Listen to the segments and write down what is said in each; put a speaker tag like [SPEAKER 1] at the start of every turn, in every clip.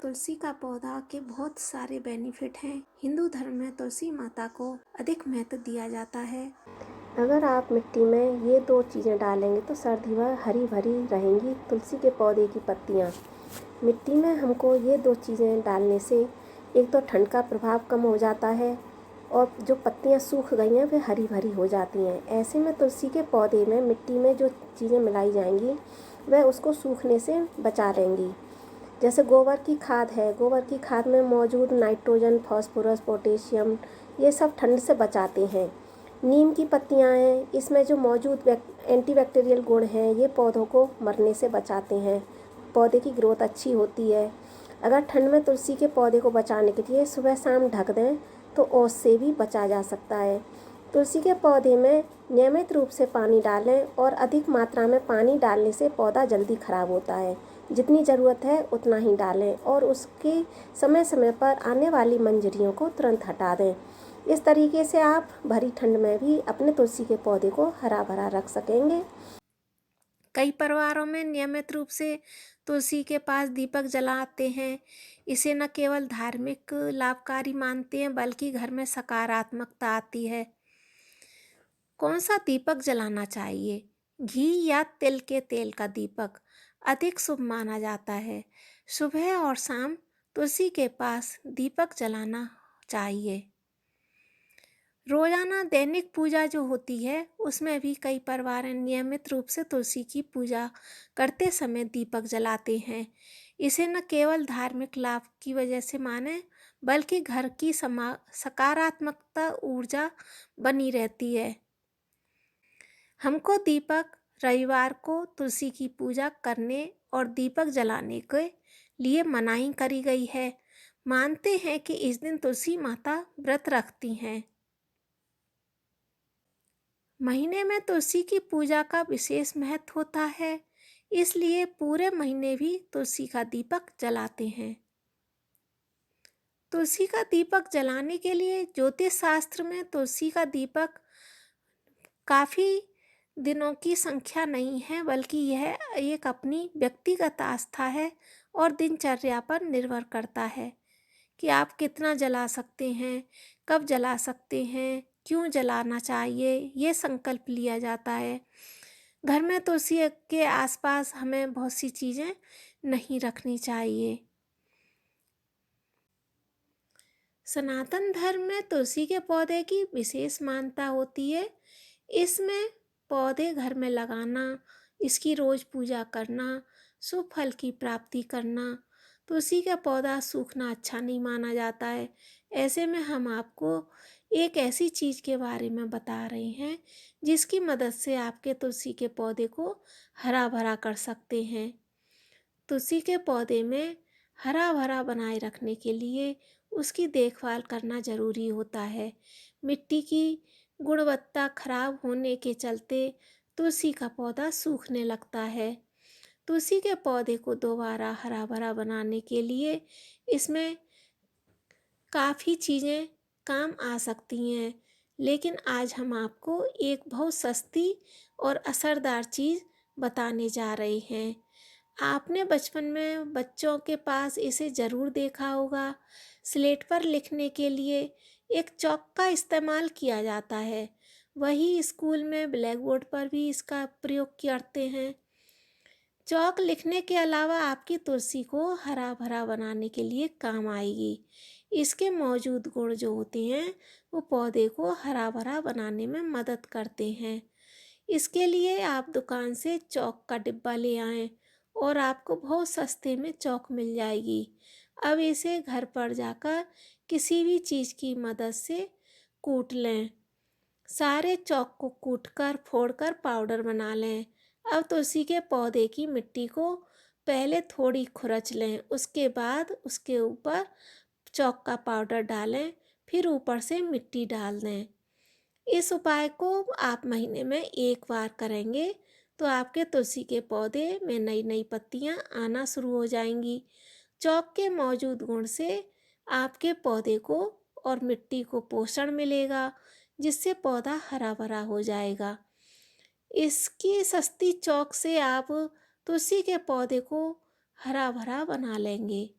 [SPEAKER 1] तुलसी का पौधा के बहुत सारे बेनिफिट हैं। हिंदू धर्म में तुलसी माता को अधिक महत्व दिया जाता है।
[SPEAKER 2] अगर आप मिट्टी में ये 2 चीज़ें डालेंगे तो सर्दी भर हरी भरी रहेंगी तुलसी के पौधे की पत्तियाँ। मिट्टी में हमको ये 2 चीज़ें डालने से एक तो ठंड का प्रभाव कम हो जाता है और जो पत्तियाँ सूख गई हैं वे हरी भरी हो जाती हैं। ऐसे में तुलसी के पौधे में मिट्टी में जो चीज़ें मिलाई जाएंगी वह उसको सूखने से बचा लेंगी। जैसे गोबर की खाद है, गोबर की खाद में मौजूद नाइट्रोजन, फास्फोरस, पोटेशियम ये सब ठंड से बचाते हैं। नीम की पत्तियां हैं, इसमें जो मौजूद एंटीबैक्टीरियल गुण हैं ये पौधों को मरने से बचाते हैं, पौधे की ग्रोथ अच्छी होती है। अगर ठंड में तुलसी के पौधे को बचाने के लिए सुबह शाम ढक दें तो ओस से भी बचा जा सकता है। तुलसी के पौधे में नियमित रूप से पानी डालें और अधिक मात्रा में पानी डालने से पौधा जल्दी ख़राब होता है। जितनी ज़रूरत है उतना ही डालें और उसके समय समय पर आने वाली मंजरियों को तुरंत हटा दें। इस तरीके से आप भरी ठंड में भी अपने तुलसी के पौधे को हरा भरा रख सकेंगे।
[SPEAKER 1] कई परिवारों में नियमित रूप से तुलसी के पास दीपक जलाते हैं। इसे न केवल धार्मिक लाभकारी मानते हैं बल्कि घर में सकारात्मकता आती है। कौन सा दीपक जलाना चाहिए? घी या तिल के तेल का दीपक अधिक शुभ माना जाता है। सुबह और शाम तुलसी के पास दीपक जलाना चाहिए। रोजाना दैनिक पूजा जो होती है उसमें भी कई परिवार नियमित रूप से तुलसी की पूजा करते समय दीपक जलाते हैं। इसे न केवल धार्मिक लाभ की वजह से माने बल्कि घर की सकारात्मकता ऊर्जा बनी रहती है। हमको दीपक रविवार को तुलसी की पूजा करने और दीपक जलाने के लिए मनाही करी गई है। मानते हैं कि इस दिन तुलसी माता व्रत रखती हैं। महीने में तुलसी की पूजा का विशेष महत्व होता है, इसलिए पूरे महीने भी तुलसी का दीपक जलाते हैं। तुलसी का दीपक जलाने के लिए ज्योतिष शास्त्र में तुलसी का दीपक काफ़ी दिनों की संख्या नहीं है बल्कि यह एक अपनी व्यक्तिगत आस्था है और दिनचर्या पर निर्भर करता है कि आप कितना जला सकते हैं, कब जला सकते हैं, क्यों जलाना चाहिए, ये संकल्प लिया जाता है। घर में तुलसी के आसपास हमें बहुत सी चीज़ें नहीं रखनी चाहिए। सनातन धर्म में तुलसी के पौधे की विशेष मान्यता होती है। इसमें पौधे घर में लगाना, इसकी रोज पूजा करना, शुभ फल की प्राप्ति करना, तुलसी का पौधा सूखना अच्छा नहीं माना जाता है। ऐसे में हम आपको एक ऐसी चीज़ के बारे में बता रहे हैं जिसकी मदद से आपके तुलसी के पौधे को हरा भरा कर सकते हैं। तुलसी के पौधे में हरा भरा बनाए रखने के लिए उसकी देखभाल करना ज़रूरी होता है। मिट्टी की गुणवत्ता खराब होने के चलते तुलसी का पौधा सूखने लगता है। तुलसी के पौधे को दोबारा हरा भरा बनाने के लिए इसमें काफ़ी चीज़ें काम आ सकती हैं, लेकिन आज हम आपको एक बहुत सस्ती और असरदार चीज़ बताने जा रहे हैं। आपने बचपन में बच्चों के पास इसे ज़रूर देखा होगा। स्लेट पर लिखने के लिए एक चॉक का इस्तेमाल किया जाता है, वही स्कूल में ब्लैक बोर्ड पर भी इसका प्रयोग करते हैं। चॉक लिखने के अलावा आपकी तुलसी को हरा भरा बनाने के लिए काम आएगी। इसके मौजूद गुण जो होते हैं वो पौधे को हरा भरा बनाने में मदद करते हैं। इसके लिए आप दुकान से चॉक का डिब्बा ले आएं और आपको बहुत सस्ते में चॉक मिल जाएगी। अब इसे घर पर जाकर किसी भी चीज़ की मदद से कूट लें। सारे चॉक को कूटकर फोड़कर पाउडर बना लें। अब तुलसी के पौधे की मिट्टी को पहले थोड़ी खुरच लें, उसके बाद उसके ऊपर चॉक का पाउडर डालें, फिर ऊपर से मिट्टी डाल दें। इस उपाय को आप महीने में एक बार करेंगे तो आपके तुलसी के पौधे में नई नई पत्तियां आना शुरू हो जाएंगी। चॉक के मौजूद गुण से आपके पौधे को और मिट्टी को पोषण मिलेगा, जिससे पौधा हरा भरा हो जाएगा। इसकी सस्ती चॉक से आप तुलसी के पौधे को हरा भरा बना लेंगे।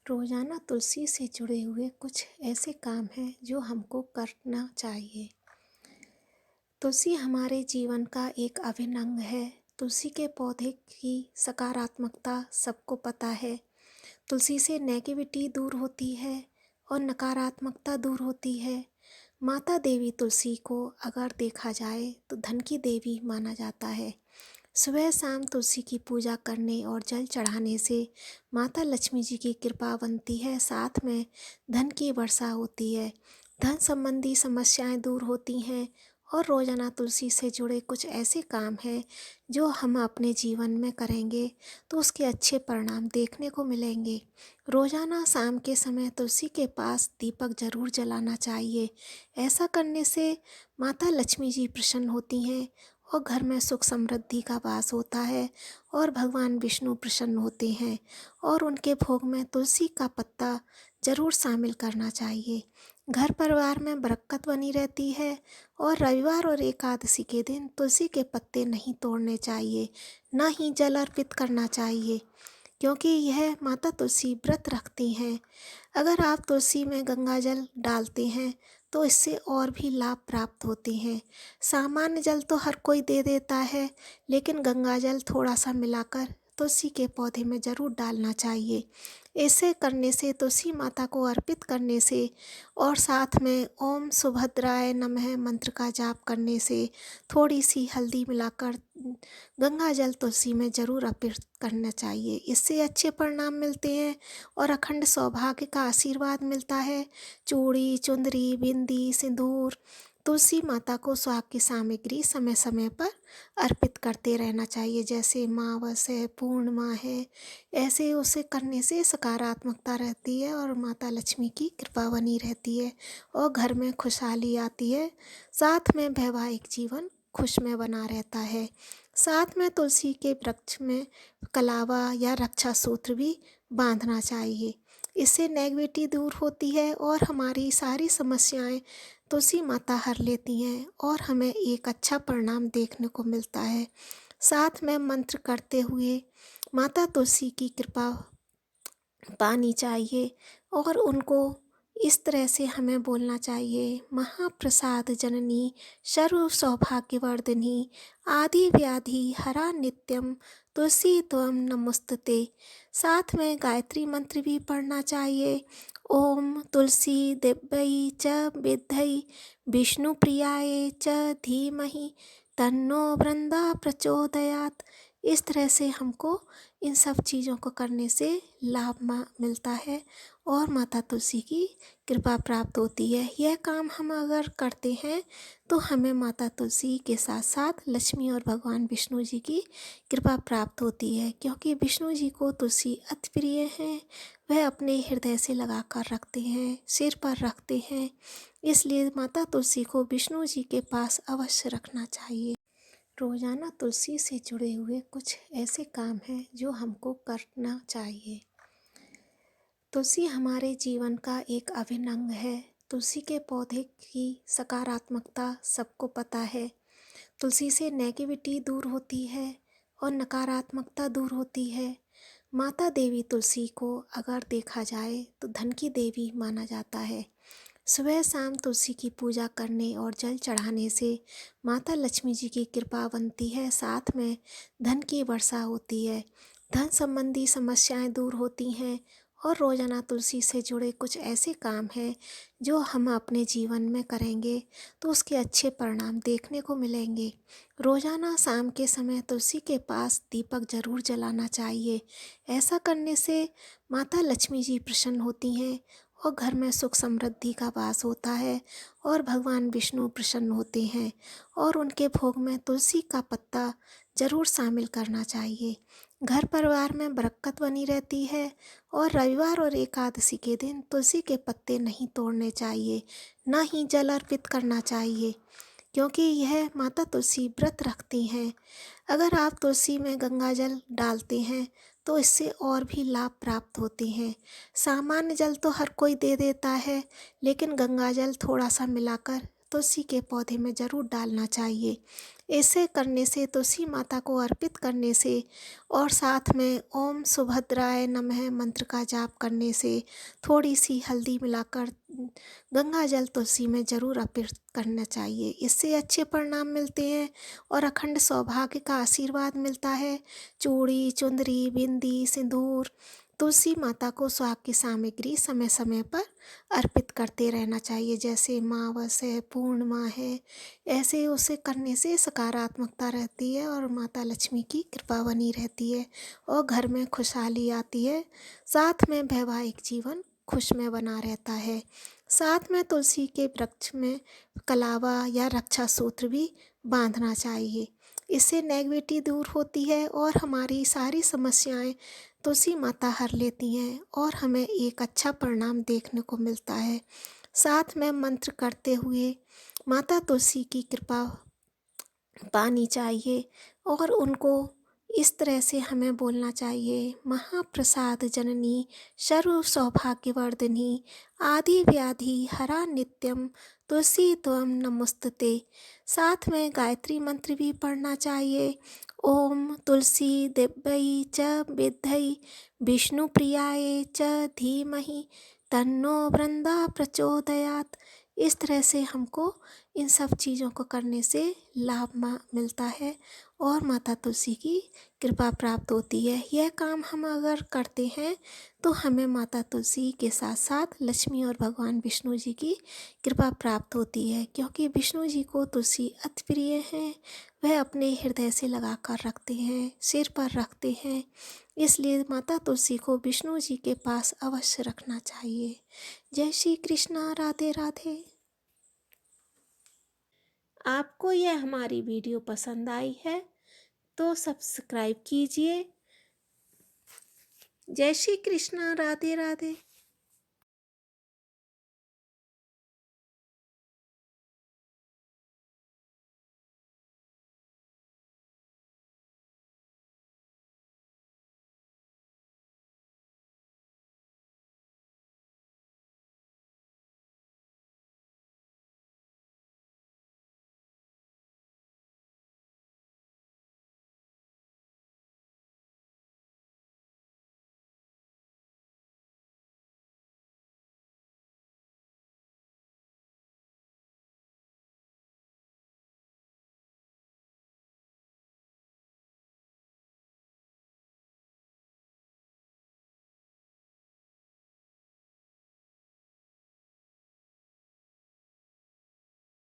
[SPEAKER 1] रोजाना तुलसी से जुड़े हुए कुछ ऐसे काम हैं जो हमको करना चाहिए। तुलसी हमारे जीवन का एक अभिन्न अंग है। तुलसी के पौधे की सकारात्मकता सबको पता है। तुलसी से नेगेटिविटी दूर होती है और नकारात्मकता दूर होती है। माता देवी तुलसी को अगर देखा जाए तो धन की देवी माना जाता है। सुबह शाम तुलसी की पूजा करने और जल चढ़ाने से माता लक्ष्मी जी की कृपा बनती है, साथ में धन की वर्षा होती है, धन संबंधी समस्याएं दूर होती हैं और रोजाना तुलसी से जुड़े कुछ ऐसे काम हैं जो हम अपने जीवन में करेंगे तो उसके अच्छे परिणाम देखने को मिलेंगे। रोजाना शाम के समय तुलसी के पास दीपक जरूर जलाना चाहिए। ऐसा करने से माता लक्ष्मी जी प्रसन्न होती हैं और घर में सुख समृद्धि का वास होता है और भगवान विष्णु प्रसन्न होते हैं और उनके भोग में तुलसी का पत्ता जरूर शामिल करना चाहिए। घर परिवार में बरकत बनी रहती है और रविवार और एकादशी के दिन तुलसी के पत्ते नहीं तोड़ने चाहिए, ना ही जल अर्पित करना चाहिए, क्योंकि यह माता तुलसी व्रत रखती हैं। अगर आप तुलसी में गंगा जल डालते हैं तो इससे और भी लाभ प्राप्त होते हैं। सामान्य जल तो हर कोई दे देता है, लेकिन गंगा जल थोड़ा सा मिलाकर तुलसी के पौधे में ज़रूर डालना चाहिए। ऐसे करने से, तुलसी माता को अर्पित करने से और साथ में ओम सुभद्राय नमः मंत्र का जाप करने से थोड़ी सी हल्दी मिलाकर गंगा जल तुलसी में ज़रूर अर्पित करना चाहिए। इससे अच्छे परिणाम मिलते हैं और अखंड सौभाग्य का आशीर्वाद मिलता है। चूड़ी, चुंदरी, बिंदी, सिंदूर, तुलसी माता को सुहाग की सामग्री समय समय पर अर्पित करते रहना चाहिए। जैसे अमावस है, पूर्णिमा है, ऐसे उसे करने से सकारात्मकता रहती है और माता लक्ष्मी की कृपा बनी रहती है और घर में खुशहाली आती है। साथ में वैवाहिक जीवन खुशमय बना रहता है। साथ में तुलसी के वृक्ष में कलावा या रक्षा सूत्र भी बांधना चाहिए। इससे नेगेटिविटी दूर होती है और हमारी सारी समस्याएं तुलसी माता हर लेती हैं और हमें एक अच्छा परिणाम देखने को मिलता है। साथ में मंत्र करते हुए माता तुलसी की कृपा पानी चाहिए और उनको इस तरह से हमें बोलना चाहिए, महाप्रसाद जननी सर्व सौभाग्यवर्धिनी आदि व्याधि हरा नित्यम तुलसी त्वं नमोस्तुते। साथ में गायत्री मंत्र भी पढ़ना चाहिए। ओम तुलसी दिव्यै च विद्यै विष्णुप्रियाय च धीमहि तन्नो वृंदा प्रचोदयात्। इस तरह से हमको इन सब चीज़ों को करने से लाभ मिलता है और माता तुलसी की कृपा प्राप्त होती है। यह काम हम अगर करते हैं तो हमें माता तुलसी के साथ साथ लक्ष्मी और भगवान विष्णु जी की कृपा प्राप्त होती है, क्योंकि विष्णु जी को तुलसी अति प्रिय हैं। वह अपने हृदय से लगा कर रखते हैं, सिर पर रखते हैं, इसलिए माता तुलसी को विष्णु जी के पास अवश्य रखना चाहिए। रोजाना तुलसी से जुड़े हुए कुछ ऐसे काम हैं जो हमको करना चाहिए। तुलसी हमारे जीवन का एक अभिन्न अंग है। तुलसी के पौधे की सकारात्मकता सबको पता है। तुलसी से नेगेटिविटी दूर होती है और नकारात्मकता दूर होती है। माता देवी तुलसी को अगर देखा जाए तो धन की देवी माना जाता है। सुबह शाम तुलसी की पूजा करने और जल चढ़ाने से माता लक्ष्मी जी की कृपा बनती है, साथ में धन की वर्षा होती है, धन संबंधी समस्याएं दूर होती हैं और रोजाना तुलसी से जुड़े कुछ ऐसे काम हैं जो हम अपने जीवन में करेंगे तो उसके अच्छे परिणाम देखने को मिलेंगे। रोजाना शाम के समय तुलसी के पास दीपक जरूर जलाना चाहिए। ऐसा करने से माता लक्ष्मी जी प्रसन्न होती हैं और घर में सुख समृद्धि का वास होता है और भगवान विष्णु प्रसन्न होते हैं और उनके भोग में तुलसी का पत्ता जरूर शामिल करना चाहिए। घर परिवार में बरकत बनी रहती है और रविवार और एकादशी के दिन तुलसी के पत्ते नहीं तोड़ने चाहिए, ना ही जल अर्पित करना चाहिए, क्योंकि यह माता तुलसी व्रत रखती हैं। अगर आप तुलसी में गंगा जल डालते हैं तो इससे और भी लाभ प्राप्त होते हैं। सामान्य जल तो हर कोई दे देता है, लेकिन गंगा जल थोड़ा सा मिलाकर तुलसी के पौधे में ज़रूर डालना चाहिए। ऐसे करने से, तुलसी माता को अर्पित करने से और साथ में ओम सुभद्राय नमः मंत्र का जाप करने से, थोड़ी सी हल्दी मिलाकर गंगा जल तुलसी में ज़रूर अर्पित करना चाहिए। इससे अच्छे परिणाम मिलते हैं और अखंड सौभाग्य का आशीर्वाद मिलता है। चूड़ी, चुंदरी, बिंदी, सिंदूर, तुलसी माता को सुहाग की सामग्री समय समय पर अर्पित करते रहना चाहिए। जैसे अमावस है, पूर्णिमा है, ऐसे उसे करने से सकारात्मकता रहती है और माता लक्ष्मी की कृपा बनी रहती है और घर में खुशहाली आती है। साथ में वैवाहिक जीवन खुशमय बना रहता है। साथ में तुलसी के वृक्ष में कलावा या रक्षा सूत्र भी बांधना चाहिए। इससे नेगेटिविटी दूर होती है और हमारी सारी समस्याएं तुलसी माता हर लेती हैं और हमें एक अच्छा परिणाम देखने को मिलता है। साथ में मंत्र करते हुए माता तुलसी की कृपा पानी चाहिए और उनको इस तरह से हमें बोलना चाहिए, महाप्रसाद जननी सर्व सौभाग्यवर्धिनी आदि व्याधि हरा नित्यम तुलसी त्वं नमोस्तुते। साथ में गायत्री मंत्र भी पढ़ना चाहिए। ओम तुलसी दिव्यै च विद्यै विष्णुप्रियाय च धीमहि तन्नो बृंदा प्रचोदयात्। इस तरह से हमको इन सब चीज़ों को करने से लाभ मिलता है और माता तुलसी की कृपा प्राप्त होती है। यह काम हम अगर करते हैं तो हमें माता तुलसी के साथ साथ लक्ष्मी और भगवान विष्णु जी की कृपा प्राप्त होती है, क्योंकि विष्णु जी को तुलसी अति प्रिय हैं। वह अपने हृदय से लगा कर रखते हैं, सिर पर रखते हैं। इसलिए माता तुलसी को विष्णु जी के पास अवश्य रखना चाहिए। जय श्री कृष्णा, राधे राधे। आपको यह हमारी वीडियो पसंद आई है तो सब्सक्राइब कीजिए। जय श्री कृष्णा, राधे राधे।